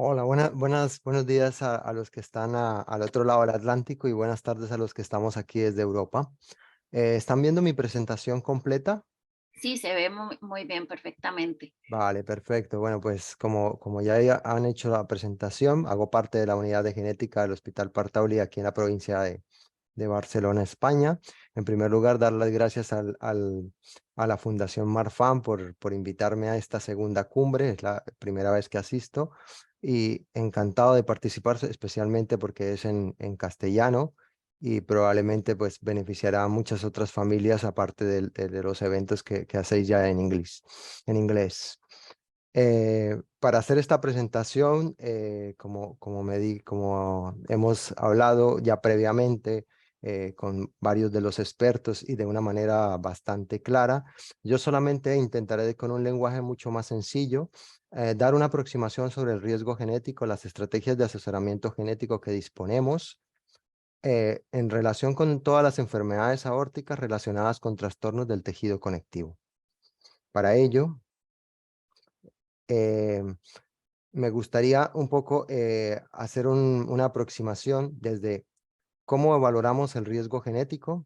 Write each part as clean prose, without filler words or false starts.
Hola, buenos días a los que están al otro lado del Atlántico y buenas tardes a los que estamos aquí desde Europa. ¿Están viendo mi presentación completa? Sí, se ve muy bien, perfectamente. Vale, perfecto. Bueno, pues como ya han hecho la presentación, hago parte de la unidad de genética del Hospital Partauli aquí en la provincia de Barcelona, España. En primer lugar, dar las gracias a la Fundación Marfan por invitarme a esta segunda cumbre. Es la primera vez que asisto y encantado de participar, especialmente porque es en castellano y probablemente pues beneficiará a muchas otras familias aparte de los eventos que hacéis ya en inglés. Para hacer esta presentación, como hemos hablado ya previamente con varios de los expertos y de una manera bastante clara, yo solamente intentaré con un lenguaje mucho más sencillo dar una aproximación sobre el riesgo genético, las estrategias de asesoramiento genético que disponemos en relación con todas las enfermedades aórticas relacionadas con trastornos del tejido conectivo. Para ello, eh, me gustaría un poco hacer una aproximación desde cómo valoramos el riesgo genético,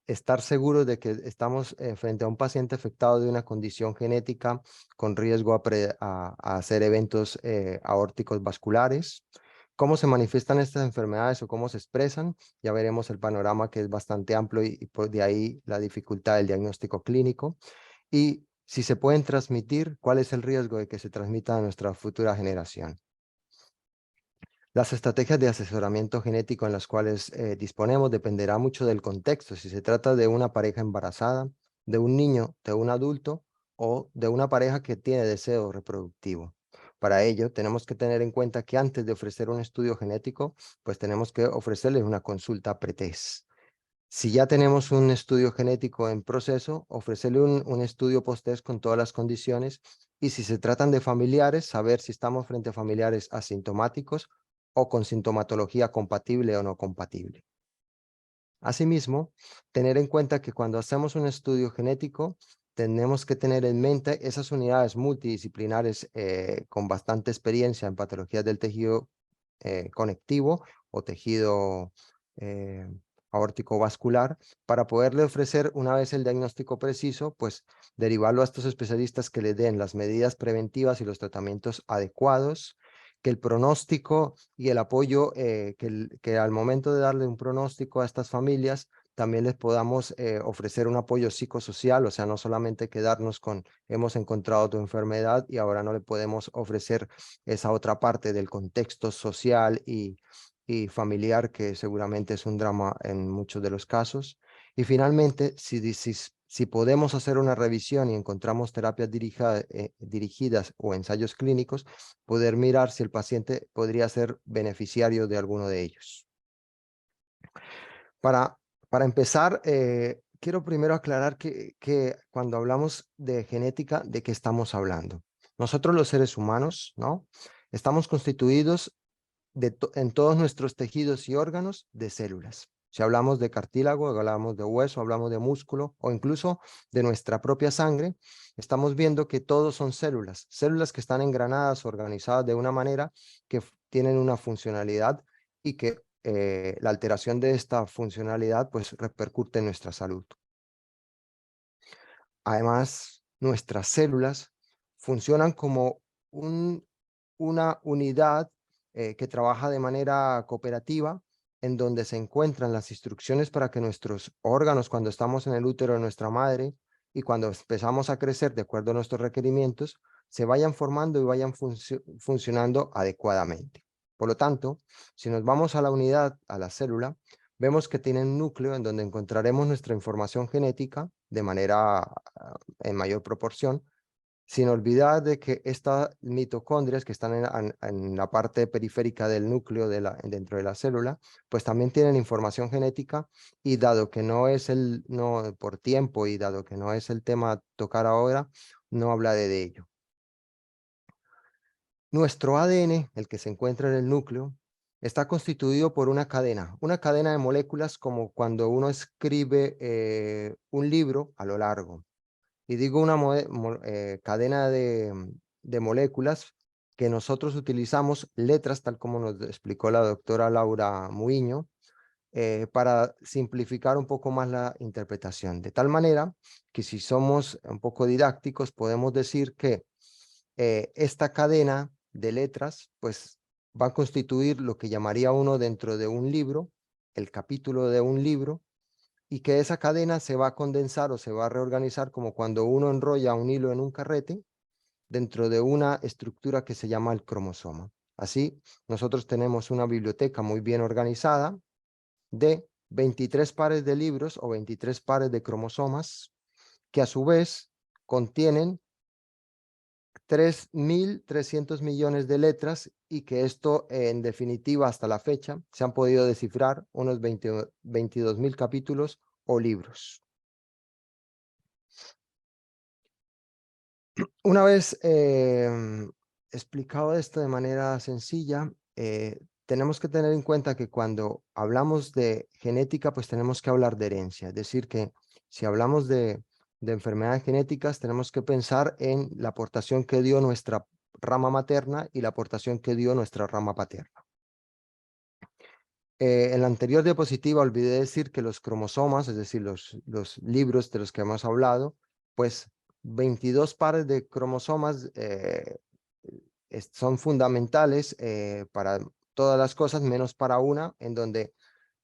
estar seguros de que estamos frente a un paciente afectado de una condición genética con riesgo a hacer eventos aórticos vasculares, cómo se manifiestan estas enfermedades o cómo se expresan. Ya veremos el panorama que es bastante amplio y por de ahí la dificultad del diagnóstico clínico. Y si se pueden transmitir, ¿cuál es el riesgo de que se transmita a nuestra futura generación? Las estrategias de asesoramiento genético en las cuales disponemos dependerá mucho del contexto, si se trata de una pareja embarazada, de un niño, de un adulto o de una pareja que tiene deseo reproductivo. Para ello, tenemos que tener en cuenta que antes de ofrecer un estudio genético, pues tenemos que ofrecerles una consulta pretest. Si ya tenemos un estudio genético en proceso, ofrecerle un estudio post-test con todas las condiciones y si se tratan de familiares, saber si estamos frente a familiares asintomáticos o con sintomatología compatible o no compatible. Asimismo, tener en cuenta que cuando hacemos un estudio genético, tenemos que tener en mente esas unidades multidisciplinares con bastante experiencia en patologías del tejido conectivo o tejido eh, aórtico vascular para poderle ofrecer, una vez el diagnóstico preciso, pues derivarlo a estos especialistas que le den las medidas preventivas y los tratamientos adecuados, que el pronóstico y el apoyo, que al momento de darle un pronóstico a estas familias, también les podamos ofrecer un apoyo psicosocial, o sea, no solamente quedarnos con hemos encontrado tu enfermedad y ahora no le podemos ofrecer esa otra parte del contexto social y familiar que seguramente es un drama en muchos de los casos. Y finalmente, si podemos hacer una revisión y encontramos terapias dirigidas o ensayos clínicos, poder mirar si el paciente podría ser beneficiario de alguno de ellos. Para, para empezar, quiero primero aclarar que cuando hablamos de genética, ¿de qué estamos hablando? Nosotros los seres humanos, ¿no? Estamos constituidos en todos nuestros tejidos y órganos de células. Si hablamos de cartílago, hablamos de hueso, hablamos de músculo o incluso de nuestra propia sangre, estamos viendo que todos son células, células que están engranadas, organizadas de una manera que tienen una funcionalidad y que la alteración de esta funcionalidad pues repercute en nuestra salud. Además, nuestras células funcionan como un- una unidad que trabaja de manera cooperativa, en donde se encuentran las instrucciones para que nuestros órganos, cuando estamos en el útero de nuestra madre y cuando empezamos a crecer de acuerdo a nuestros requerimientos, se vayan formando y vayan funcionando adecuadamente. Por lo tanto, si nos vamos a la unidad, a la célula, vemos que tiene un núcleo en donde encontraremos nuestra información genética de manera en mayor proporción, sin olvidar de que estas mitocondrias que están en la parte periférica del núcleo dentro de la célula, pues también tienen información genética y dado que no por tiempo y dado que no es el tema a tocar ahora, no hablaré de ello. Nuestro ADN, el que se encuentra en el núcleo, está constituido por una cadena de moléculas como cuando uno escribe un libro a lo largo. Y digo una cadena de moléculas que nosotros utilizamos letras, tal como nos explicó la doctora Laura Muiño, para simplificar un poco más la interpretación. De tal manera que si somos un poco didácticos, podemos decir que esta cadena de letras, pues va a constituir lo que llamaría uno dentro de un libro, el capítulo de un libro, y que esa cadena se va a condensar o se va a reorganizar como cuando uno enrolla un hilo en un carrete dentro de una estructura que se llama el cromosoma. Así, nosotros tenemos una biblioteca muy bien organizada de 23 pares de libros o 23 pares de cromosomas que a su vez contienen 3.300 millones de letras y que esto en definitiva hasta la fecha se han podido descifrar unos 22.000 capítulos o libros. Una vez explicado esto de manera sencilla, tenemos que tener en cuenta que cuando hablamos de genética, pues tenemos que hablar de herencia. Es decir, que si hablamos de enfermedades genéticas, tenemos que pensar en la aportación que dio nuestra rama materna y la aportación que dio nuestra rama paterna. En la anterior diapositiva olvidé decir que los cromosomas, es decir, los libros de los que hemos hablado, pues 22 pares de cromosomas son fundamentales para todas las cosas, menos para una, en donde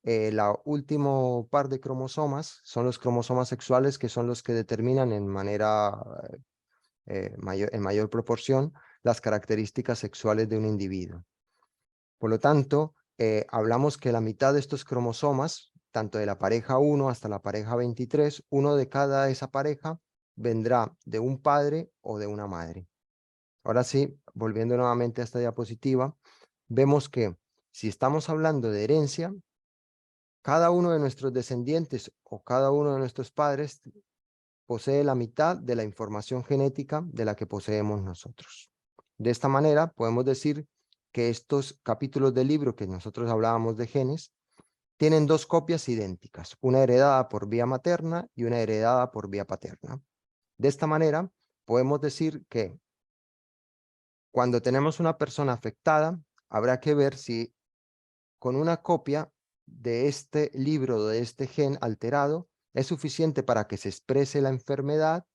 la último par de cromosomas son los cromosomas sexuales, que son los que determinan en manera en mayor proporción las características sexuales de un individuo. Por lo tanto, hablamos que la mitad de estos cromosomas, tanto de la pareja 1 hasta la pareja 23, uno de cada esa pareja vendrá de un padre o de una madre. Ahora sí, volviendo nuevamente a esta diapositiva, vemos que si estamos hablando de herencia, cada uno de nuestros descendientes o cada uno de nuestros padres posee la mitad de la información genética de la que poseemos nosotros. De esta manera, podemos decir que estos capítulos del libro que nosotros hablábamos de genes tienen dos copias idénticas, una heredada por vía materna y una heredada por vía paterna. De esta manera, podemos decir que cuando tenemos una persona afectada, habrá que ver si con una copia de este libro, de este gen alterado, es suficiente para que se exprese la enfermedad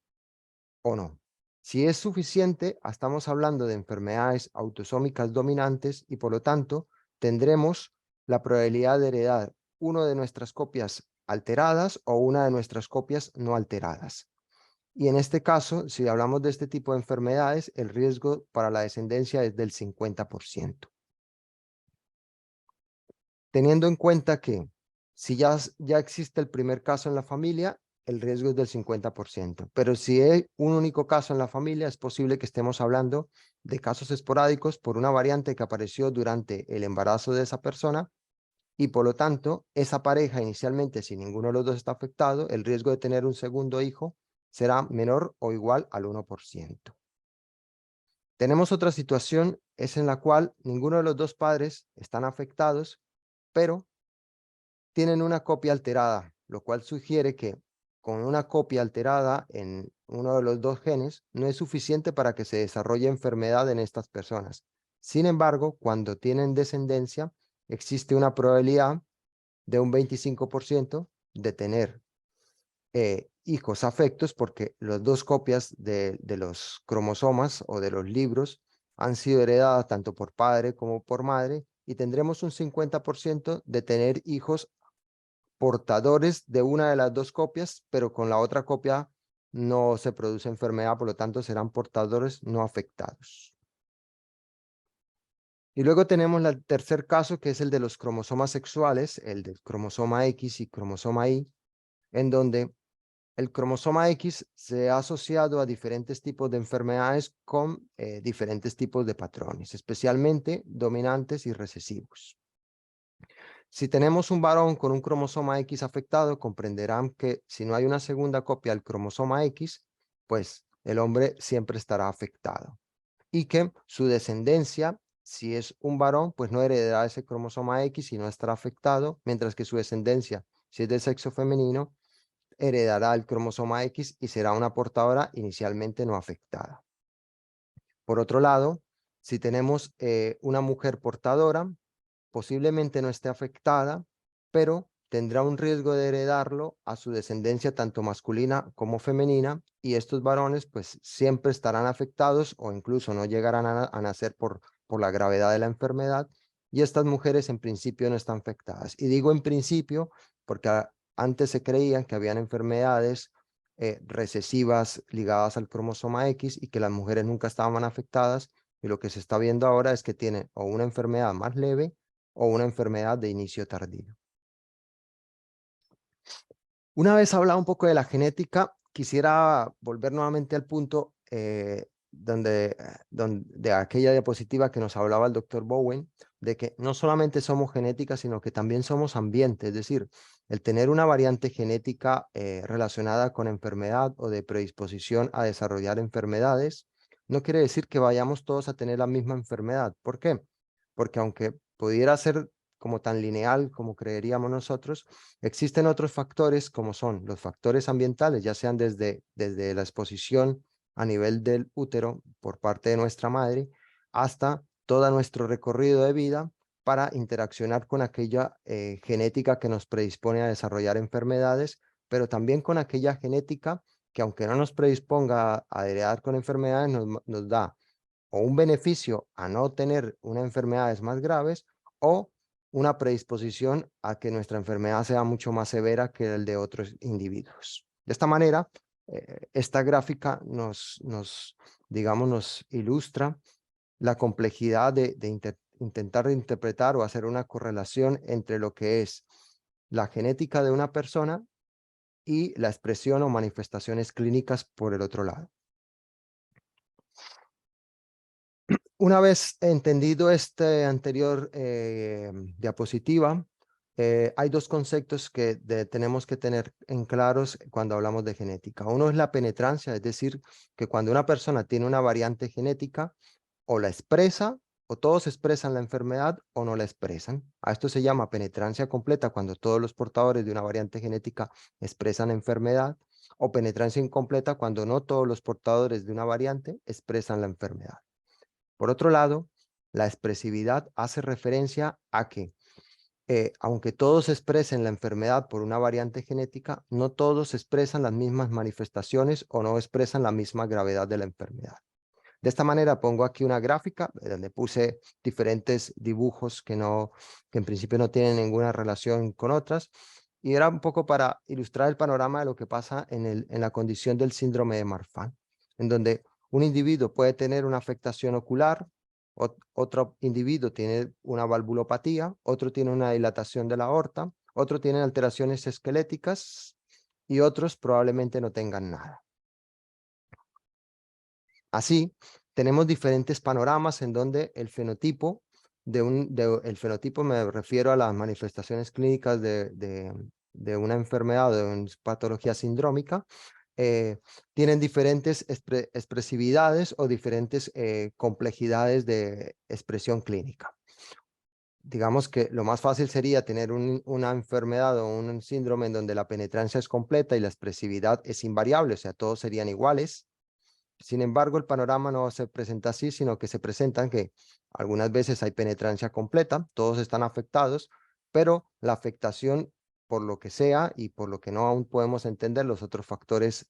o no. Si es suficiente, estamos hablando de enfermedades autosómicas dominantes y por lo tanto tendremos la probabilidad de heredar una de nuestras copias alteradas o una de nuestras copias no alteradas. Y en este caso, si hablamos de este tipo de enfermedades, el riesgo para la descendencia es del 50%. Teniendo en cuenta que si ya existe el primer caso en la familia, el riesgo es del 50%. Pero si hay un único caso en la familia, es posible que estemos hablando de casos esporádicos por una variante que apareció durante el embarazo de esa persona y por lo tanto, esa pareja inicialmente, si ninguno de los dos está afectado, el riesgo de tener un segundo hijo será menor o igual al 1%. Tenemos otra situación, es en la cual ninguno de los dos padres están afectados, pero tienen una copia alterada, lo cual sugiere que con una copia alterada en uno de los dos genes no es suficiente para que se desarrolle enfermedad en estas personas. Sin embargo, cuando tienen descendencia, existe una probabilidad de un 25% de tener hijos afectos porque las dos copias de los cromosomas o de los libros han sido heredadas tanto por padre como por madre y tendremos un 50% de tener hijos portadores de una de las dos copias, pero con la otra copia no se produce enfermedad, por lo tanto serán portadores no afectados. Y luego tenemos el tercer caso, que es el de los cromosomas sexuales, el del cromosoma X y cromosoma Y, en donde el cromosoma X se ha asociado a diferentes tipos de enfermedades con diferentes tipos de patrones, especialmente dominantes y recesivos. Si tenemos un varón con un cromosoma X afectado, comprenderán que si no hay una segunda copia del cromosoma X, pues el hombre siempre estará afectado. Y que su descendencia, si es un varón, pues no heredará ese cromosoma X y no estará afectado, mientras que su descendencia, si es de sexo femenino, heredará el cromosoma X y será una portadora inicialmente no afectada. Por otro lado, Si tenemos una mujer portadora, posiblemente no esté afectada, pero tendrá un riesgo de heredarlo a su descendencia tanto masculina como femenina, y estos varones pues siempre estarán afectados o incluso no llegarán a nacer por la gravedad de la enfermedad, y estas mujeres en principio no están afectadas. Y digo en principio porque antes se creían que habían enfermedades recesivas ligadas al cromosoma X y que las mujeres nunca estaban afectadas, y lo que se está viendo ahora es que tienen o una enfermedad más leve o una enfermedad de inicio tardío. Una vez hablado un poco de la genética, quisiera volver nuevamente al punto de aquella diapositiva que nos hablaba el doctor Bowen, de que no solamente somos genética, sino que también somos ambiente. Es decir, el tener una variante genética relacionada con enfermedad o de predisposición a desarrollar enfermedades, no quiere decir que vayamos todos a tener la misma enfermedad. ¿Por qué? Porque aunque pudiera ser como tan lineal como creeríamos nosotros, existen otros factores como son los factores ambientales, ya sean desde la exposición a nivel del útero por parte de nuestra madre hasta todo nuestro recorrido de vida para interaccionar con aquella genética que nos predispone a desarrollar enfermedades, pero también con aquella genética que aunque no nos predisponga a heredar con enfermedades, nos da o un beneficio a no tener unas enfermedades más graves o una predisposición a que nuestra enfermedad sea mucho más severa que el de otros individuos. De esta manera, esta gráfica digamos, nos ilustra la complejidad de intentar interpretar o hacer una correlación entre lo que es la genética de una persona y la expresión o manifestaciones clínicas por el otro lado. Una vez entendido este anterior diapositiva, hay dos conceptos que tenemos que tener en claros cuando hablamos de genética. Uno es la penetrancia, es decir, que cuando una persona tiene una variante genética, o la expresa, o todos expresan la enfermedad o no la expresan. A esto se llama penetrancia completa cuando todos los portadores de una variante genética expresan enfermedad, o penetrancia incompleta cuando no todos los portadores de una variante expresan la enfermedad. Por otro lado, la expresividad hace referencia a que, aunque todos expresen la enfermedad por una variante genética, no todos expresan las mismas manifestaciones o no expresan la misma gravedad de la enfermedad. De esta manera pongo aquí una gráfica donde puse diferentes dibujos que en principio no tienen ninguna relación con otras, y era un poco para ilustrar el panorama de lo que pasa en la condición del síndrome de Marfan, en donde un individuo puede tener una afectación ocular, otro individuo tiene una valvulopatía, otro tiene una dilatación de la aorta, otro tiene alteraciones esqueléticas y otros probablemente no tengan nada. Así, tenemos diferentes panoramas en donde el fenotipo el fenotipo me refiero a las manifestaciones clínicas de una enfermedad o de una patología sindrómica, tienen diferentes expresividades o diferentes complejidades de expresión clínica. Digamos que lo más fácil sería tener una enfermedad o un síndrome en donde la penetrancia es completa y la expresividad es invariable, o sea, todos serían iguales. Sin embargo, el panorama no se presenta así, sino que se presentan que algunas veces hay penetrancia completa, todos están afectados, pero la afectación, por lo que sea y por lo que no aún podemos entender los otros factores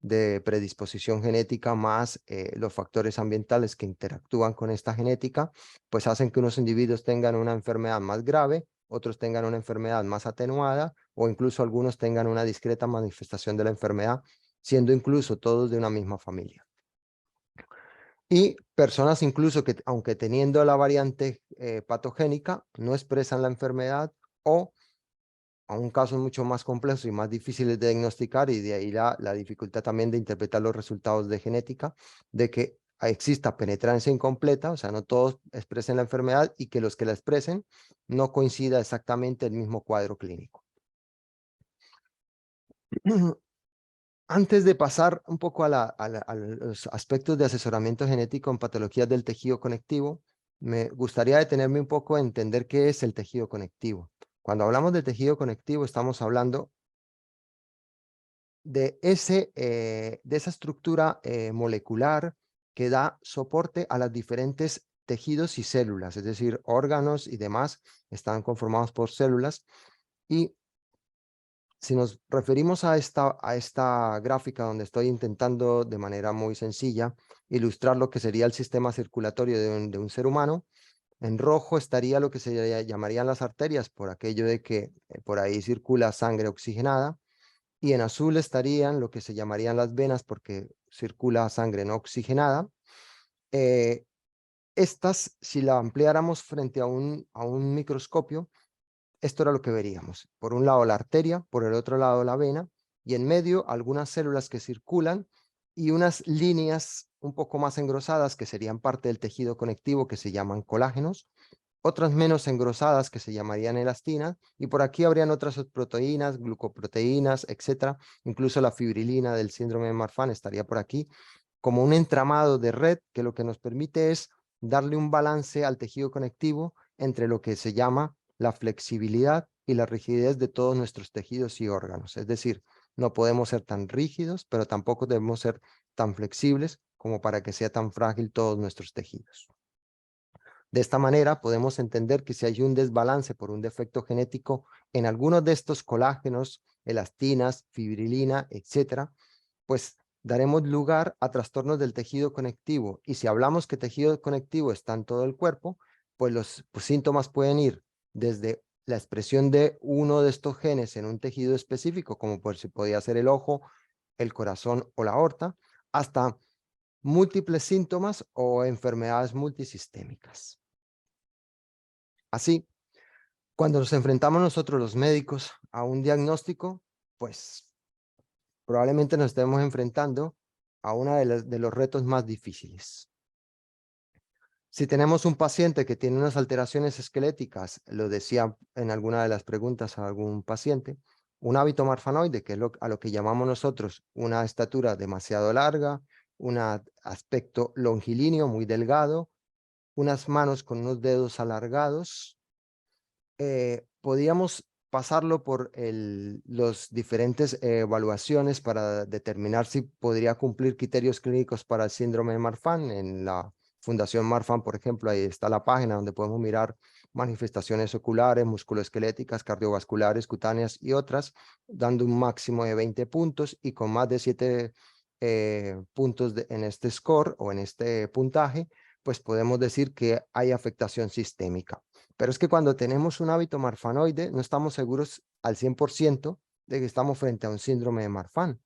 de predisposición genética más los factores ambientales que interactúan con esta genética, pues hacen que unos individuos tengan una enfermedad más grave, otros tengan una enfermedad más atenuada o incluso algunos tengan una discreta manifestación de la enfermedad, siendo incluso todos de una misma familia. Y personas incluso que, aunque teniendo la variante patogénica, no expresan la enfermedad o a un caso mucho más complejo y más difíciles de diagnosticar, y de ahí la dificultad también de interpretar los resultados de genética, de que exista penetrancia incompleta, o sea, no todos expresen la enfermedad y que los que la expresen no coincida exactamente el mismo cuadro clínico. Antes de pasar un poco a los aspectos de asesoramiento genético en patologías del tejido conectivo, me gustaría detenerme un poco en entender qué es el tejido conectivo. Cuando hablamos de tejido conectivo, estamos hablando de esa estructura molecular que da soporte a las diferentes tejidos y células, es decir, órganos y demás están conformados por células. Y si nos referimos a esta gráfica donde estoy intentando de manera muy sencilla ilustrar lo que sería el sistema circulatorio de un ser humano, en rojo estaría lo que se llamarían las arterias, por aquello de que por ahí circula sangre oxigenada, y en azul estarían lo que se llamarían las venas, porque circula sangre no oxigenada. Eh, Estas, si la ampliáramos frente a un microscopio, esto era lo que veríamos. Por un lado la arteria, por el otro lado la vena, y en medio algunas células que circulan y unas líneas un poco más engrosadas que serían parte del tejido conectivo que se llaman colágenos, otras menos engrosadas que se llamarían elastinas, y por aquí habrían otras proteínas, glucoproteínas, etcétera. Incluso la fibrilina del síndrome de Marfan estaría por aquí, como un entramado de red que lo que nos permite es darle un balance al tejido conectivo entre lo que se llama la flexibilidad y la rigidez de todos nuestros tejidos y órganos. Es decir, no podemos ser tan rígidos, pero tampoco debemos ser tan flexibles como para que sea tan frágil todos nuestros tejidos. De esta manera podemos entender que si hay un desbalance por un defecto genético en algunos de estos colágenos, elastinas, fibrilina, etcétera, pues daremos lugar a trastornos del tejido conectivo. Y si hablamos que tejido conectivo está en todo el cuerpo, pues los síntomas pueden ir desde la expresión de uno de estos genes en un tejido específico, como por si podía ser el ojo, el corazón o la aorta, hasta múltiples síntomas o enfermedades multisistémicas. Así, cuando nos enfrentamos nosotros los médicos a un diagnóstico, pues probablemente nos estemos enfrentando a uno de los retos más difíciles. Si tenemos un paciente que tiene unas alteraciones esqueléticas, lo decía en alguna de las preguntas a algún paciente, un hábito marfanoide, que es a lo que llamamos nosotros una estatura demasiado larga, un aspecto longilíneo muy delgado, unas manos con unos dedos alargados, podíamos pasarlo por los diferentes evaluaciones para determinar si podría cumplir criterios clínicos para el síndrome de Marfan. En la Fundación Marfan, por ejemplo, ahí está la página donde podemos mirar manifestaciones oculares, musculoesqueléticas, cardiovasculares, cutáneas y otras, dando un máximo de 20 puntos y con más de 7 puntos en este score o en este puntaje, pues podemos decir que hay afectación sistémica. Pero es que cuando tenemos un hábito marfanoide, no estamos seguros al 100% de que estamos frente a un síndrome de Marfan.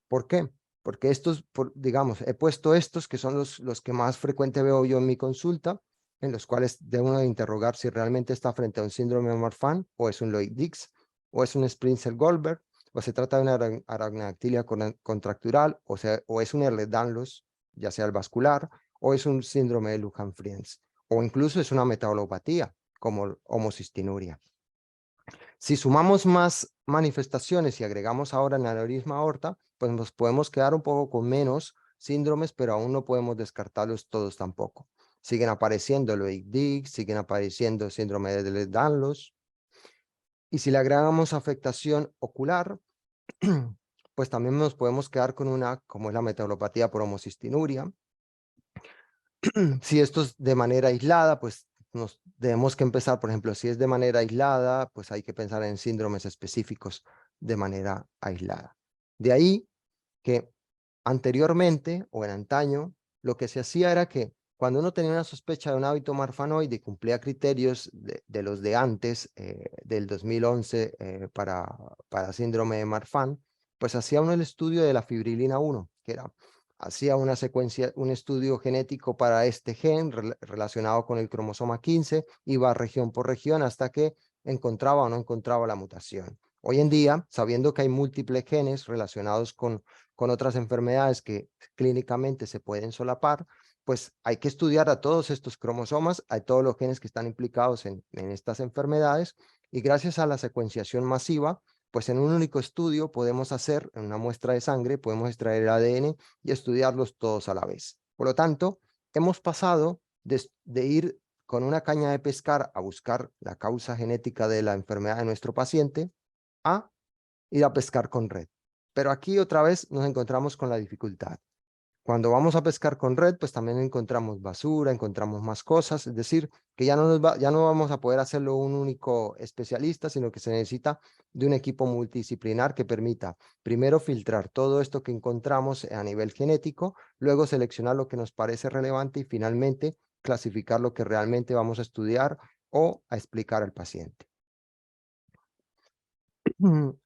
¿Por qué? Porque estos, digamos, he puesto estos que son los que más frecuente veo yo en mi consulta, en los cuales debo interrogar si realmente está frente a un síndrome de Marfan, o es un Loïc-Dix, o es un Springsel-Goldberg, o se trata de una aracnodactilia contractural, o es un Ehlers-Danlos, ya sea el vascular, o es un síndrome de Lujan-Friends, o incluso es una metabulopatía, como homocistinuria. Si sumamos más manifestaciones y agregamos ahora el aneurisma aorta, pues nos podemos quedar un poco con menos síndromes, pero aún no podemos descartarlos todos tampoco. Siguen apareciendo el Loïc-Dix, siguen apareciendo síndrome de Ehlers-Danlos. Y si le agregamos afectación ocular, pues también nos podemos quedar con una, como es la metabulopatía por homocistinuria. Si esto es de manera aislada, pues nos debemos que empezar, por ejemplo, si es de manera aislada, pues hay que pensar en síndromes específicos de manera aislada. De ahí que anteriormente o en antaño, lo que se hacía era que cuando uno tenía una sospecha de un hábito marfanoide y cumplía criterios de los de antes, del 2011, para síndrome de Marfan, pues hacía uno el estudio de la fibrilina 1, que era hacía una secuencia, un estudio genético para este gen relacionado con el cromosoma 15, iba región por región hasta que encontraba o no encontraba la mutación. Hoy en día, sabiendo que hay múltiples genes relacionados con otras enfermedades que clínicamente se pueden solapar, pues hay que estudiar a todos estos cromosomas, a todos los genes que están implicados en estas enfermedades, y gracias a la secuenciación masiva, pues en un único estudio podemos hacer, en una muestra de sangre, podemos extraer el ADN y estudiarlos todos a la vez. Por lo tanto, hemos pasado de ir con una caña de pescar a buscar la causa genética de la enfermedad de nuestro paciente a ir a pescar con red. Pero aquí otra vez nos encontramos con la dificultad. Cuando vamos a pescar con red, pues también encontramos basura, encontramos más cosas, es decir, que ya no vamos a poder hacerlo un único especialista, sino que se necesita de un equipo multidisciplinar que permita primero filtrar todo esto que encontramos a nivel genético, luego seleccionar lo que nos parece relevante y finalmente clasificar lo que realmente vamos a estudiar o a explicar al paciente.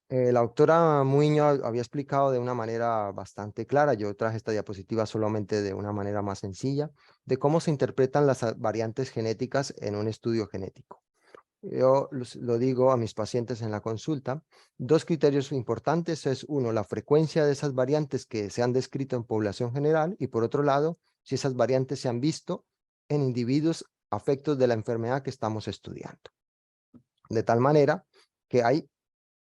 La doctora Muiño había explicado de una manera bastante clara, yo traje esta diapositiva solamente de una manera más sencilla, de cómo se interpretan las variantes genéticas en un estudio genético. Yo lo digo a mis pacientes en la consulta, dos criterios importantes es uno, la frecuencia de esas variantes que se han descrito en población general y por otro lado, si esas variantes se han visto en individuos afectos de la enfermedad que estamos estudiando. De tal manera que hay,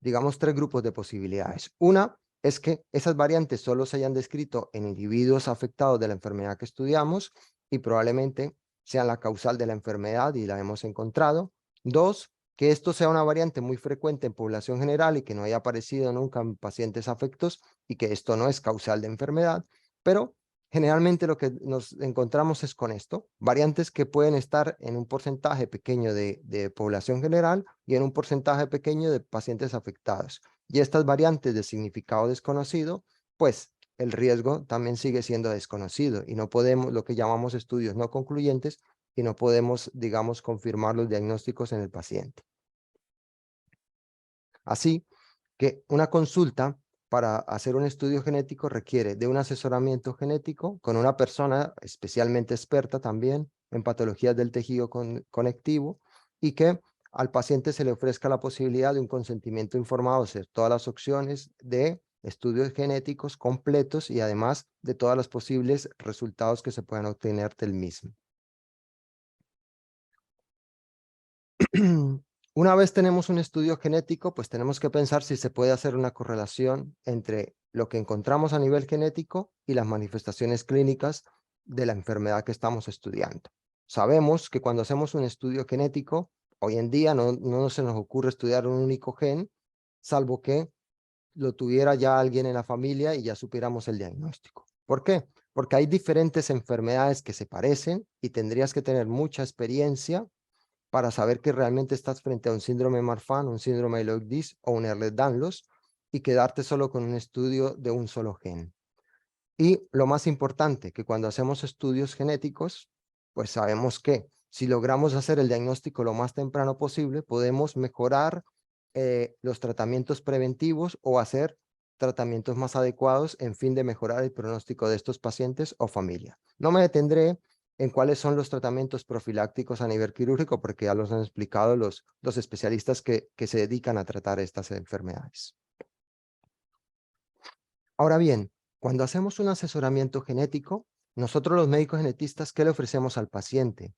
digamos, tres grupos de posibilidades. Una es que esas variantes solo se hayan descrito en individuos afectados de la enfermedad que estudiamos y probablemente sean la causal de la enfermedad y la hemos encontrado. Dos, que esto sea una variante muy frecuente en población general y que no haya aparecido nunca en pacientes afectos y que esto no es causal de enfermedad, pero generalmente lo que nos encontramos es con esto, variantes que pueden estar en un porcentaje pequeño de población general y en un porcentaje pequeño de pacientes afectados. Y estas variantes de significado desconocido, pues el riesgo también sigue siendo desconocido y no podemos, lo que llamamos estudios no concluyentes, y no podemos, digamos, confirmar los diagnósticos en el paciente. Así que una consulta para hacer un estudio genético requiere de un asesoramiento genético con una persona especialmente experta también en patologías del tejido conectivo y que al paciente se le ofrezca la posibilidad de un consentimiento informado sobre todas las opciones de estudios genéticos completos y además de todos los posibles resultados que se puedan obtener del mismo. Una vez tenemos un estudio genético, pues tenemos que pensar si se puede hacer una correlación entre lo que encontramos a nivel genético y las manifestaciones clínicas de la enfermedad que estamos estudiando. Sabemos que cuando hacemos un estudio genético, hoy en día no se nos ocurre estudiar un único gen, salvo que lo tuviera ya alguien en la familia y ya supiéramos el diagnóstico. ¿Por qué? Porque hay diferentes enfermedades que se parecen y tendrías que tener mucha experiencia para saber que realmente estás frente a un síndrome Marfan, un síndrome de Loeb-Diess o un Ehlers-Danlos y quedarte solo con un estudio de un solo gen. Y lo más importante, que cuando hacemos estudios genéticos, pues sabemos que si logramos hacer el diagnóstico lo más temprano posible, podemos mejorar los tratamientos preventivos o hacer tratamientos más adecuados en fin de mejorar el pronóstico de estos pacientes o familia. No me detendré en cuáles son los tratamientos profilácticos a nivel quirúrgico, porque ya los han explicado los especialistas que se dedican a tratar estas enfermedades. Ahora bien, cuando hacemos un asesoramiento genético, nosotros los médicos genetistas, ¿qué le ofrecemos al paciente?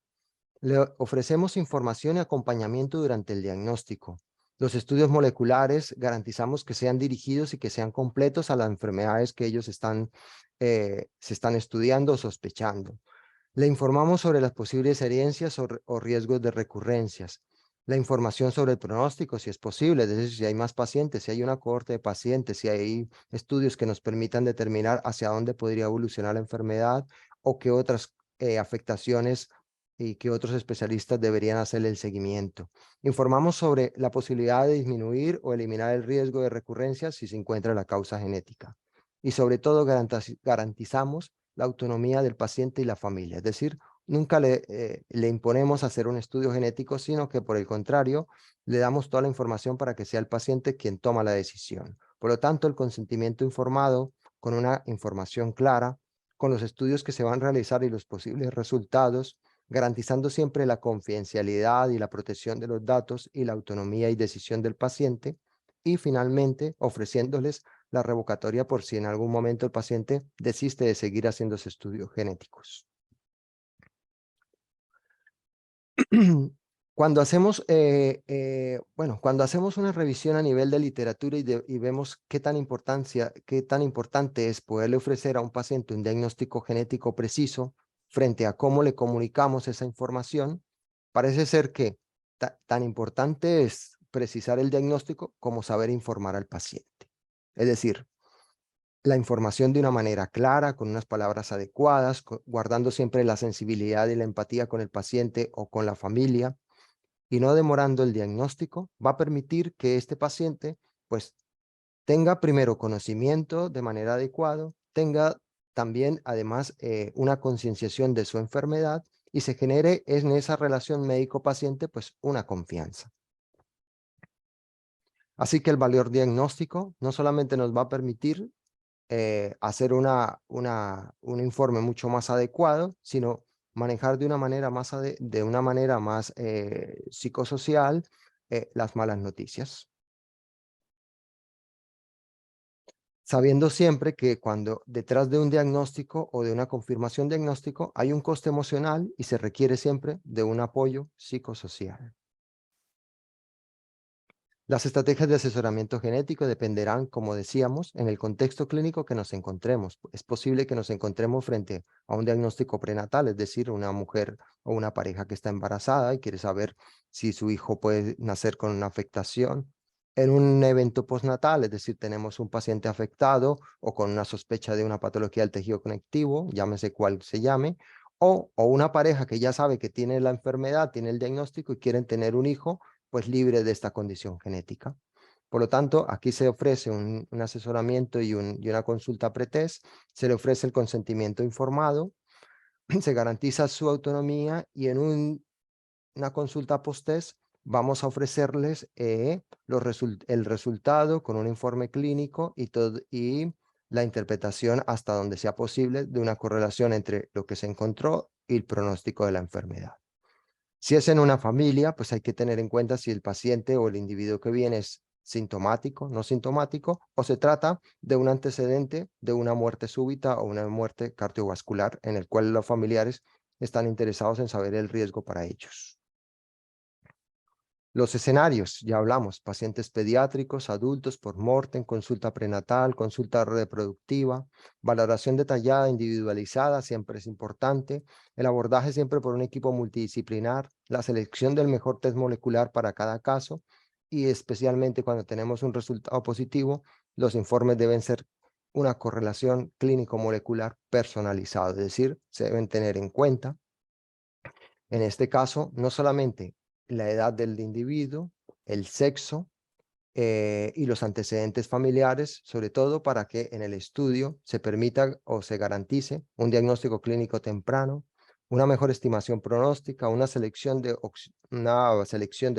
Le ofrecemos información y acompañamiento durante el diagnóstico. Los estudios moleculares garantizamos que sean dirigidos y que sean completos a las enfermedades que ellos se están estudiando o sospechando. Le informamos sobre las posibles herencias o riesgos de recurrencias. La información sobre el pronóstico, si es posible, es decir, si hay más pacientes, si hay una cohorte de pacientes, si hay estudios que nos permitan determinar hacia dónde podría evolucionar la enfermedad o qué otras afectaciones y qué otros especialistas deberían hacerle el seguimiento. Informamos sobre la posibilidad de disminuir o eliminar el riesgo de recurrencia si se encuentra la causa genética. Y sobre todo garantizamos la autonomía del paciente y la familia. Es decir, nunca le imponemos hacer un estudio genético, sino que por el contrario, le damos toda la información para que sea el paciente quien toma la decisión. Por lo tanto, el consentimiento informado, con una información clara, con los estudios que se van a realizar y los posibles resultados, garantizando siempre la confidencialidad y la protección de los datos y la autonomía y decisión del paciente, y finalmente ofreciéndoles la revocatoria por si en algún momento el paciente desiste de seguir haciéndose estudios genéticos. Cuando hacemos, cuando hacemos una revisión a nivel de literatura y vemos qué tan importante es poderle ofrecer a un paciente un diagnóstico genético preciso frente a cómo le comunicamos esa información, parece ser que tan importante es precisar el diagnóstico como saber informar al paciente. Es decir, la información de una manera clara, con unas palabras adecuadas, guardando siempre la sensibilidad y la empatía con el paciente o con la familia, y no demorando el diagnóstico, va a permitir que este paciente pues tenga primero conocimiento de manera adecuada, tenga también además una concienciación de su enfermedad y se genere en esa relación médico-paciente pues una confianza. Así que el valor diagnóstico no solamente nos va a permitir hacer un informe mucho más adecuado, sino manejar de una manera de una manera más psicosocial las malas noticias. Sabiendo siempre que cuando detrás de un diagnóstico o de una confirmación diagnóstico hay un coste emocional y se requiere siempre de un apoyo psicosocial. Las estrategias de asesoramiento genético dependerán, como decíamos, en el contexto clínico que nos encontremos. Es posible que nos encontremos frente a un diagnóstico prenatal, es decir, una mujer o una pareja que está embarazada y quiere saber si su hijo puede nacer con una afectación. En un evento postnatal, es decir, tenemos un paciente afectado o con una sospecha de una patología del tejido conectivo, llámese cual se llame, o una pareja que ya sabe que tiene la enfermedad, tiene el diagnóstico y quieren tener un hijo pues libre de esta condición genética. Por lo tanto, aquí se ofrece un asesoramiento y una consulta pretest, se le ofrece el consentimiento informado, se garantiza su autonomía y en una consulta post-test vamos a ofrecerles el resultado con un informe clínico y la interpretación hasta donde sea posible de una correlación entre lo que se encontró y el pronóstico de la enfermedad. Si es en una familia, pues hay que tener en cuenta si el paciente o el individuo que viene es sintomático, no sintomático, o se trata de un antecedente de una muerte súbita o una muerte cardiovascular en el cual los familiares están interesados en saber el riesgo para ellos. Los escenarios, ya hablamos, pacientes pediátricos, adultos por mortem, consulta prenatal, consulta reproductiva, valoración detallada, individualizada, siempre es importante, el abordaje siempre por un equipo multidisciplinar, la selección del mejor test molecular para cada caso y especialmente cuando tenemos un resultado positivo, los informes deben ser una correlación clínico-molecular personalizada, es decir, se deben tener en cuenta en este caso, no solamente la edad del individuo, el sexo y los antecedentes familiares, sobre todo para que en el estudio se permita o se garantice un diagnóstico clínico temprano, una mejor estimación pronóstica, una selección de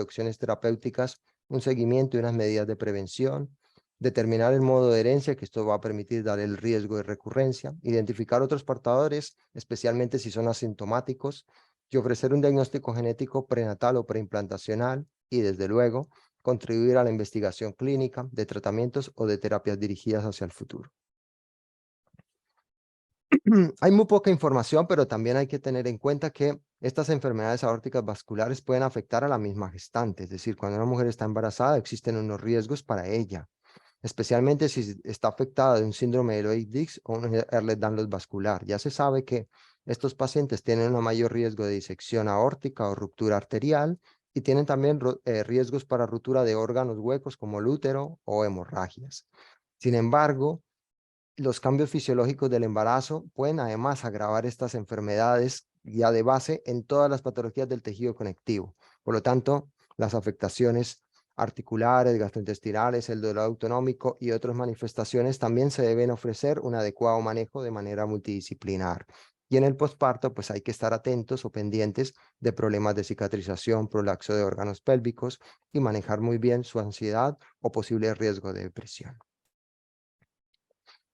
opciones terapéuticas, un seguimiento y unas medidas de prevención, determinar el modo de herencia, que esto va a permitir dar el riesgo de recurrencia, identificar otros portadores, especialmente si son asintomáticos, y ofrecer un diagnóstico genético prenatal o preimplantacional y, desde luego, contribuir a la investigación clínica de tratamientos o de terapias dirigidas hacia el futuro. Hay muy poca información, pero también hay que tener en cuenta que estas enfermedades aórticas vasculares pueden afectar a la misma gestante, es decir, cuando una mujer está embarazada existen unos riesgos para ella, especialmente si está afectada de un síndrome de Loeys-Dietz o un Ehlers-Danlos vascular. Ya se sabe que estos pacientes tienen un mayor riesgo de disección aórtica o ruptura arterial y tienen también riesgos para ruptura de órganos huecos como el útero o hemorragias. Sin embargo, los cambios fisiológicos del embarazo pueden además agravar estas enfermedades ya de base en todas las patologías del tejido conectivo. Por lo tanto, las afectaciones articulares, gastrointestinales, el dolor autonómico y otras manifestaciones también se deben ofrecer un adecuado manejo de manera multidisciplinar. Y en el posparto, pues hay que estar atentos o pendientes de problemas de cicatrización, prolapso de órganos pélvicos y manejar muy bien su ansiedad o posible riesgo de depresión.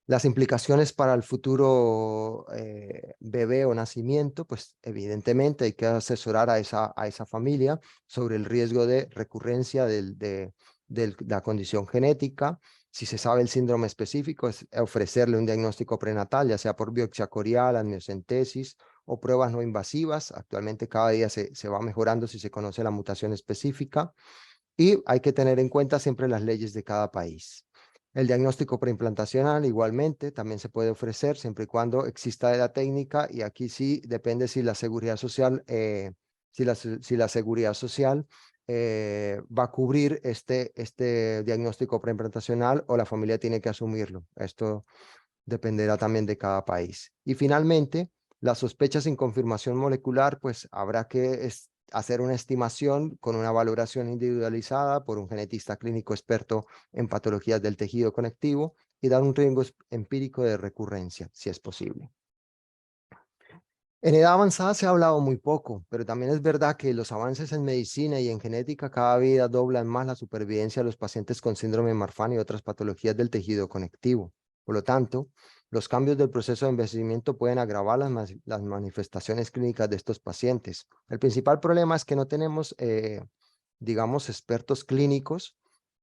Las implicaciones para el futuro bebé o nacimiento, pues evidentemente hay que asesorar a esa familia sobre el riesgo de recurrencia de la condición genética. Si se sabe el síndrome específico, es ofrecerle un diagnóstico prenatal, ya sea por biopsia corial, amniocentesis o pruebas no invasivas. Actualmente cada día se va mejorando si se conoce la mutación específica. Y hay que tener en cuenta siempre las leyes de cada país. El diagnóstico preimplantacional igualmente también se puede ofrecer siempre y cuando exista la técnica y aquí sí depende si la seguridad social, si la seguridad social va a cubrir este diagnóstico preimplantacional o la familia tiene que asumirlo. Esto dependerá también de cada país. Y finalmente, las sospechas sin confirmación molecular, pues habrá que hacer una estimación con una valoración individualizada por un genetista clínico experto en patologías del tejido conectivo y dar un riesgo empírico de recurrencia, si es posible. En edad avanzada se ha hablado muy poco, pero también es verdad que los avances en medicina y en genética cada día doblan más la supervivencia de los pacientes con síndrome de Marfan y otras patologías del tejido conectivo. Por lo tanto, los cambios del proceso de envejecimiento pueden agravar las manifestaciones clínicas de estos pacientes. El principal problema es que no tenemos, digamos, expertos clínicos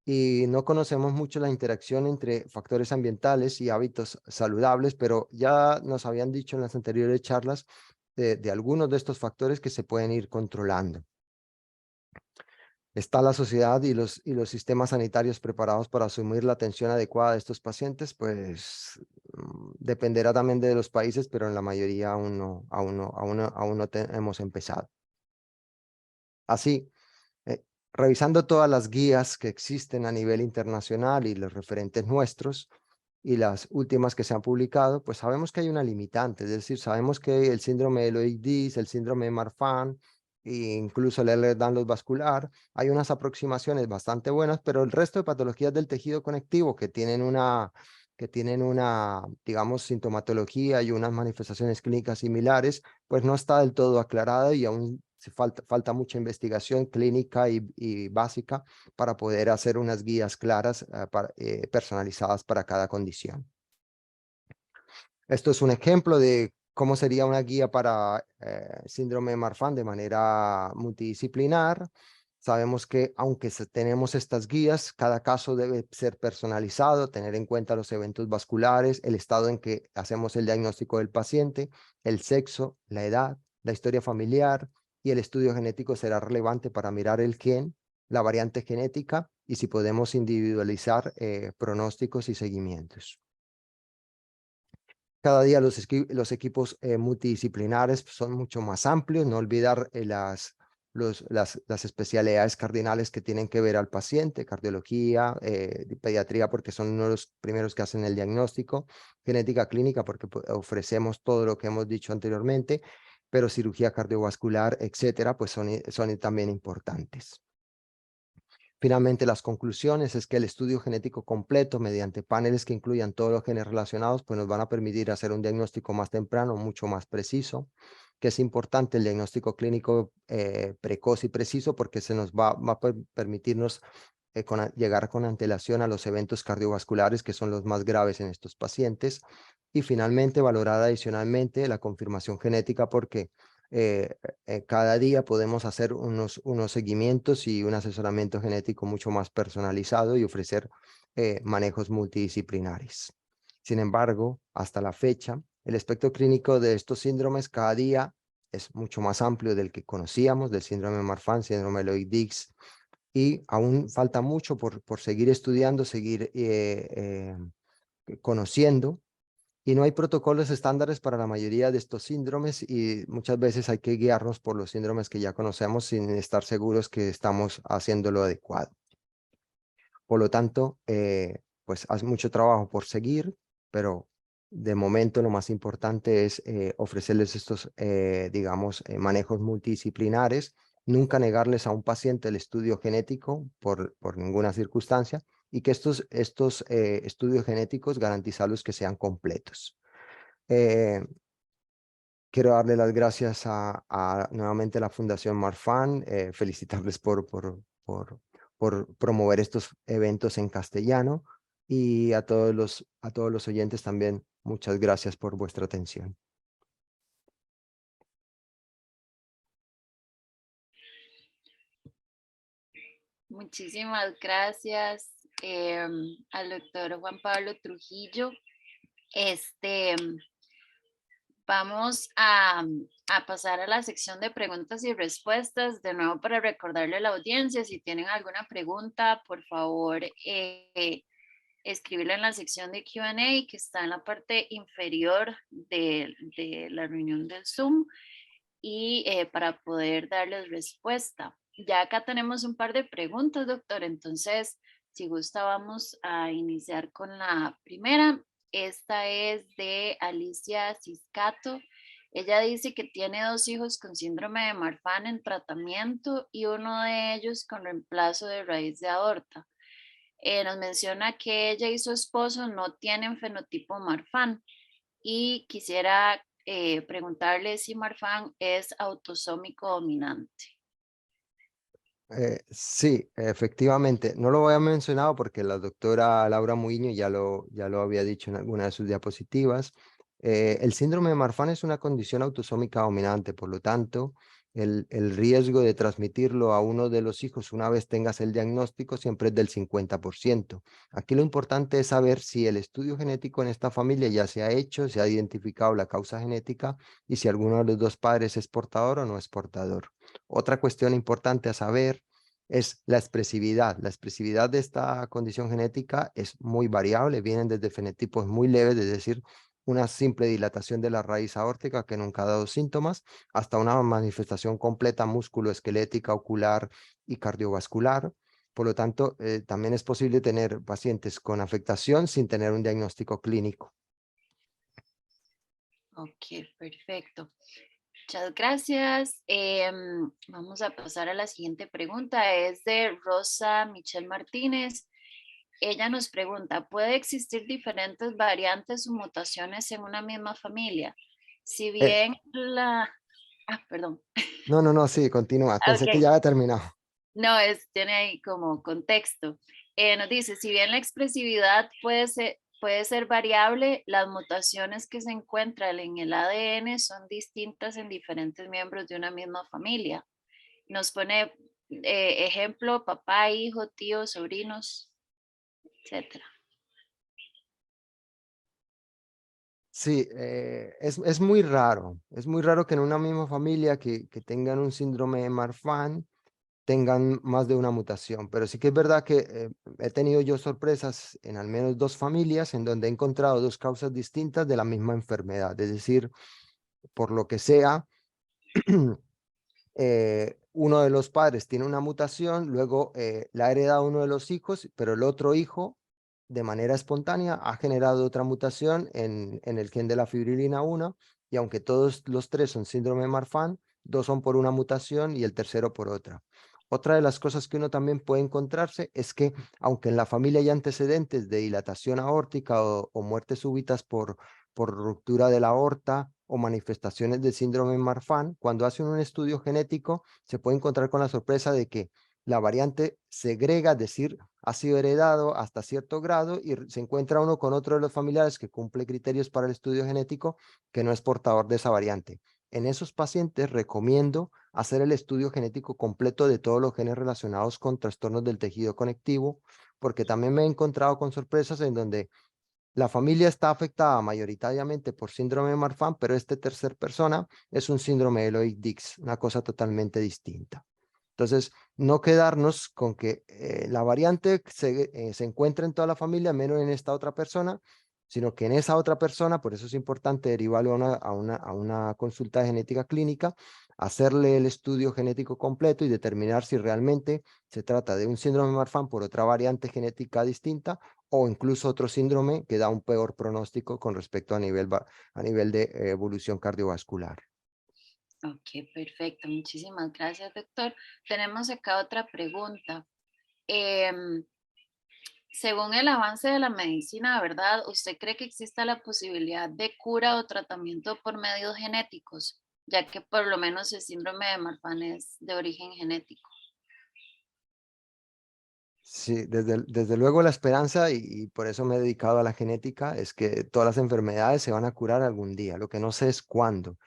y no conocemos mucho la interacción entre factores ambientales y hábitos saludables, pero ya nos habían dicho en las anteriores charlas de algunos de estos factores que se pueden ir controlando. ¿Está la sociedad y los sistemas sanitarios preparados para asumir la atención adecuada de estos pacientes? Pues dependerá también de los países, pero en la mayoría aún no hemos empezado. Así, revisando todas las guías que existen a nivel internacional y los referentes nuestros y las últimas que se han publicado, pues sabemos que hay una limitante, es decir, sabemos que el síndrome de Loeys-Dietz, el síndrome de Marfan, e incluso el Ehlers-Danlos vascular, hay unas aproximaciones bastante buenas, pero el resto de patologías del tejido conectivo que tienen una, digamos, sintomatología y unas manifestaciones clínicas similares, pues no está del todo aclarada y aún falta mucha investigación clínica y básica para poder hacer unas guías claras, personalizadas para cada condición. Esto es un ejemplo de cómo sería una guía para síndrome de Marfan de manera multidisciplinar. Sabemos que aunque tenemos estas guías, cada caso debe ser personalizado, tener en cuenta los eventos vasculares, el estado en que hacemos el diagnóstico del paciente, el sexo, la edad, la historia familiar y el estudio genético será relevante para mirar el gen, la variante genética y si podemos individualizar pronósticos y seguimientos. Cada día los equipos multidisciplinares son mucho más amplios, no olvidar las especialidades cardinales que tienen que ver al paciente, cardiología, pediatría, porque son uno de los primeros que hacen el diagnóstico, genética clínica, porque ofrecemos todo lo que hemos dicho anteriormente, pero cirugía cardiovascular, etcétera, pues son también importantes. Finalmente, las conclusiones es que el estudio genético completo mediante paneles que incluyan todos los genes relacionados, pues nos van a permitir hacer un diagnóstico más temprano, mucho más preciso, que es importante el diagnóstico clínico precoz y preciso porque se nos va a permitirnos llegar con antelación a los eventos cardiovasculares que son los más graves en estos pacientes. Y finalmente, valorar adicionalmente la confirmación genética porque cada día podemos hacer unos seguimientos y un asesoramiento genético mucho más personalizado y ofrecer manejos multidisciplinares. Sin embargo, hasta la fecha, el espectro clínico de estos síndromes cada día es mucho más amplio del que conocíamos, del síndrome de Marfan, síndrome de Loeys-Dietz, y aún falta mucho por seguir estudiando, seguir conociendo, y no hay protocolos estándares para la mayoría de estos síndromes y muchas veces hay que guiarnos por los síndromes que ya conocemos sin estar seguros que estamos haciendo lo adecuado. Por lo tanto, pues hay mucho trabajo por seguir, pero de momento lo más importante es ofrecerles estos, digamos, manejos multidisciplinares, nunca negarles a un paciente el estudio genético por ninguna circunstancia y que estos estudios genéticos garantizarlos que sean completos. Eh, Quiero darle las gracias nuevamente a la Fundación Marfan, felicitarles por promover estos eventos en castellano y a todos los oyentes también, muchas gracias por vuestra atención. Muchísimas gracias al doctor Juan Pablo Trujillo. Vamos a pasar a la sección de preguntas y respuestas. De nuevo, para recordarle a la audiencia, si tienen alguna pregunta, por favor, escribirla en la sección de Q&A que está en la parte inferior de la reunión del Zoom y para poder darles respuesta. Ya acá tenemos un par de preguntas, doctor. Entonces, si gusta, vamos a iniciar con la primera. Esta es de Alicia Ciscato. Ella dice que tiene 2 hijos con síndrome de Marfan en tratamiento y uno de ellos con reemplazo de raíz de aorta. Nos menciona que ella y su esposo no tienen fenotipo Marfan y quisiera preguntarle si Marfan es autosómico dominante. Sí, efectivamente. No lo había mencionado porque la doctora Laura Muiño ya lo había dicho en alguna de sus diapositivas. El síndrome de Marfan es una condición autosómica dominante, por lo tanto, el riesgo de transmitirlo a uno de los hijos una vez tengas el diagnóstico siempre es del 50%. Aquí lo importante es saber si el estudio genético en esta familia ya se ha hecho, se ha identificado la causa genética y si alguno de los dos padres es portador o no es portador. Otra cuestión importante a saber es la expresividad. La expresividad de esta condición genética es muy variable, vienen desde fenotipos muy leves, es decir, una simple dilatación de la raíz aórtica que nunca ha dado síntomas, hasta una manifestación completa musculoesquelética, ocular y cardiovascular. Por lo tanto, también es posible tener pacientes con afectación sin tener un diagnóstico clínico. Ok, perfecto. Muchas gracias. Vamos a pasar a la siguiente pregunta. Es de Rosa Michelle Martínez. Ella nos pregunta, ¿puede existir diferentes variantes o mutaciones en una misma familia? Si Eh, bien la... Ah, perdón. no, sí, continúa. Pensé que Ok. ya había terminado. No, tiene ahí como contexto. Nos dice, si bien la expresividad puede ser variable, las mutaciones que se encuentran en el ADN son distintas en diferentes miembros de una misma familia. Nos pone ejemplo, papá, hijo, tío, sobrinos, etcétera. Sí, es muy raro. Es muy raro que en una misma familia que tengan un síndrome de Marfan tengan más de una mutación, pero sí que es verdad que he tenido yo sorpresas en al menos 2 familias en donde he encontrado 2 causas distintas de la misma enfermedad. Es decir, por lo que sea, uno de los padres tiene una mutación, luego la ha heredado uno de los hijos, pero el otro hijo, de manera espontánea, ha generado otra mutación en el gen de la fibrilina 1, y aunque todos los 3 son síndrome de Marfan, 2 son por una mutación y el tercero por otra. Otra de las cosas que uno también puede encontrarse es que, aunque en la familia hay antecedentes de dilatación aórtica o muertes súbitas por ruptura de la aorta o manifestaciones del síndrome de Marfan, cuando hacen un estudio genético se puede encontrar con la sorpresa de que la variante segrega, es decir, ha sido heredado hasta cierto grado y se encuentra uno con otro de los familiares que cumple criterios para el estudio genético que no es portador de esa variante. En esos pacientes recomiendo hacer el estudio genético completo de todos los genes relacionados con trastornos del tejido conectivo, porque también me he encontrado con sorpresas en donde la familia está afectada mayoritariamente por síndrome de Marfan, pero este tercer persona es un síndrome de Eloy-Dix, una cosa totalmente distinta. Entonces, no quedarnos con que la variante se encuentra en toda la familia, menos en esta otra persona, sino que en esa otra persona, por eso es importante derivarlo a una consulta de genética clínica, hacerle el estudio genético completo y determinar si realmente se trata de un síndrome de Marfan por otra variante genética distinta o incluso otro síndrome que da un peor pronóstico con respecto a nivel de evolución cardiovascular. Ok, perfecto. Muchísimas gracias, doctor. Tenemos acá otra pregunta. Em, Según el avance de la medicina, ¿verdad? ¿Usted cree que exista la posibilidad de cura o tratamiento por medios genéticos, ya que por lo menos el síndrome de Marfan es de origen genético? Sí, desde luego la esperanza, y por eso me he dedicado a la genética, es que todas las enfermedades se van a curar algún día. Lo que no sé es cuándo.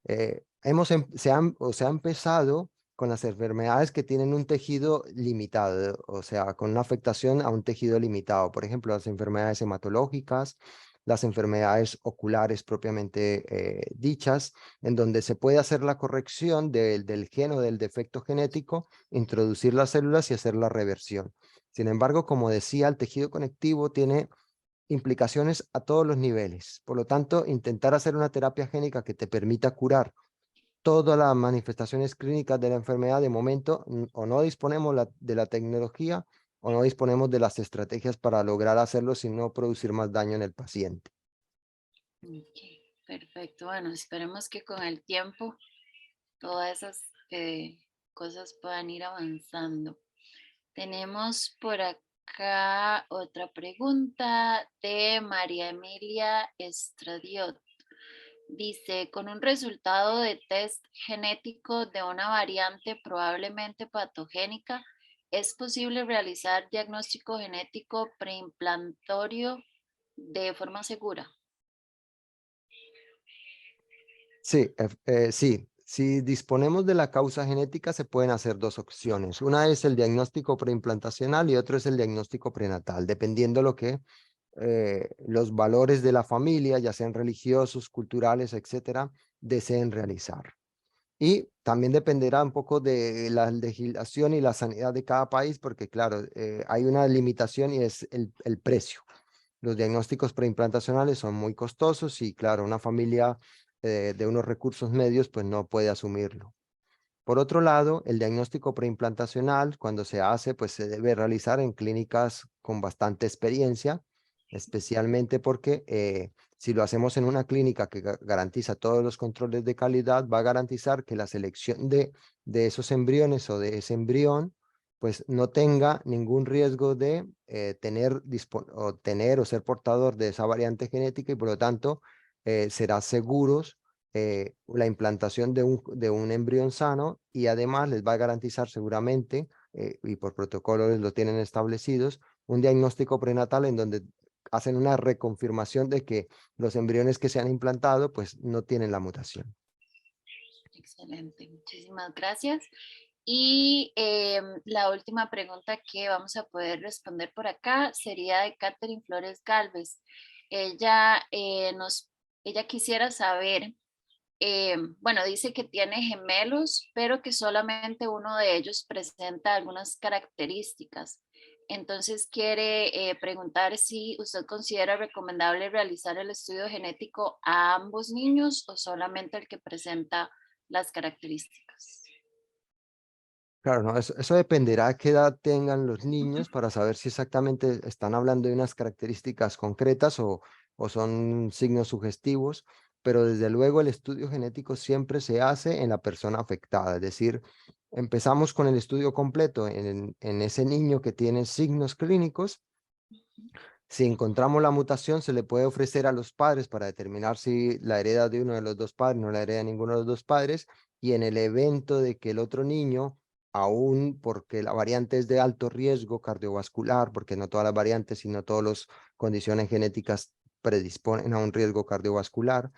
Se ha empezado con las enfermedades que tienen un tejido limitado, o sea, con una afectación a un tejido limitado. Por ejemplo, las enfermedades hematológicas, las enfermedades oculares propiamente dichas, en donde se puede hacer la corrección del gen o del defecto genético, introducir las células y hacer la reversión. Sin embargo, como decía, el tejido conectivo tiene implicaciones a todos los niveles. Por lo tanto, intentar hacer una terapia génica que te permita curar todas las manifestaciones clínicas de la enfermedad, de momento o no disponemos de la tecnología o no disponemos de las estrategias para lograr hacerlo sin no producir más daño en el paciente. Ok, perfecto. Bueno, esperemos que con el tiempo todas esas cosas puedan ir avanzando. Tenemos por acá otra pregunta de María Emilia Estradiot. Dice, con un resultado de test genético de una variante probablemente patogénica, ¿es posible realizar diagnóstico genético preimplantatorio de forma segura? Sí, sí. Si disponemos de la causa genética, se pueden hacer dos opciones. Una es el diagnóstico preimplantacional y otro es el diagnóstico prenatal, dependiendo lo que los valores de la familia, ya sean religiosos, culturales, etcétera, deseen realizar. Y también dependerá un poco de la legislación y la sanidad de cada país, porque claro, hay una limitación y es el precio. Los diagnósticos preimplantacionales son muy costosos y claro, una familia de unos recursos medios pues no puede asumirlo. Por otro lado, el diagnóstico preimplantacional, cuando se hace, pues se debe realizar en clínicas con bastante experiencia, especialmente porque si lo hacemos en una clínica que garantiza todos los controles de calidad, va a garantizar que la selección de esos embriones o de ese embrión, pues no tenga ningún riesgo de tener o ser portador de esa variante genética y por lo tanto será seguros la implantación de un embrión sano y además les va a garantizar seguramente, y por protocolos lo tienen establecidos, un diagnóstico prenatal en donde hacen una reconfirmación de que los embriones que se han implantado pues no tienen la mutación. Excelente, muchísimas gracias. Y la última pregunta que vamos a poder responder por acá sería de Catherine Flores Galvez. Ella, ella quisiera saber, bueno, dice que tiene gemelos, pero que solamente uno de ellos presenta algunas características. Entonces quiere preguntar si usted considera recomendable realizar el estudio genético a ambos niños o solamente el que presenta las características. Claro, no, eso dependerá de qué edad tengan los niños para saber si exactamente están hablando de unas características concretas o son signos sugestivos, pero desde luego el estudio genético siempre se hace en la persona afectada, es decir, empezamos con el estudio completo en ese niño que tiene signos clínicos. Si encontramos la mutación, se le puede ofrecer a los padres para determinar si la hereda de uno de los dos padres, no la hereda ninguno de los dos padres, y en el evento de que el otro niño, aún porque la variante es de alto riesgo cardiovascular, porque no todas las variantes, sino todas las condiciones genéticas predisponen a un riesgo cardiovascular,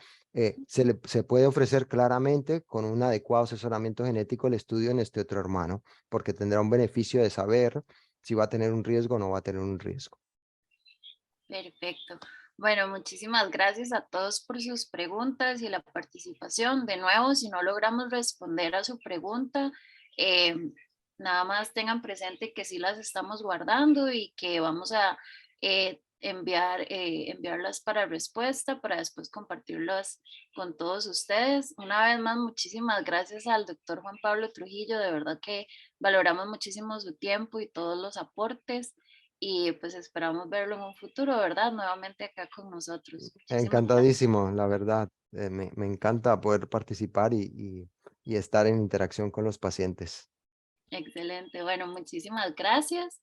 se puede ofrecer claramente con un adecuado asesoramiento genético el estudio en este otro hermano, porque tendrá un beneficio de saber si va a tener un riesgo o no va a tener un riesgo. Perfecto. Bueno, muchísimas gracias a todos por sus preguntas y la participación. De nuevo, si no logramos responder a su pregunta, eh, nada más tengan presente que sí las estamos guardando y que vamos a enviarlas para respuesta, para después compartirlas con todos ustedes. Una vez más, muchísimas gracias al doctor Juan Pablo Trujillo. De verdad que valoramos muchísimo su tiempo y todos los aportes y pues esperamos verlo en un futuro, ¿verdad? Nuevamente acá con nosotros. Muchísimas gracias. Encantadísimo, la verdad. Me encanta poder participar y estar en interacción con los pacientes. Excelente. Bueno, muchísimas gracias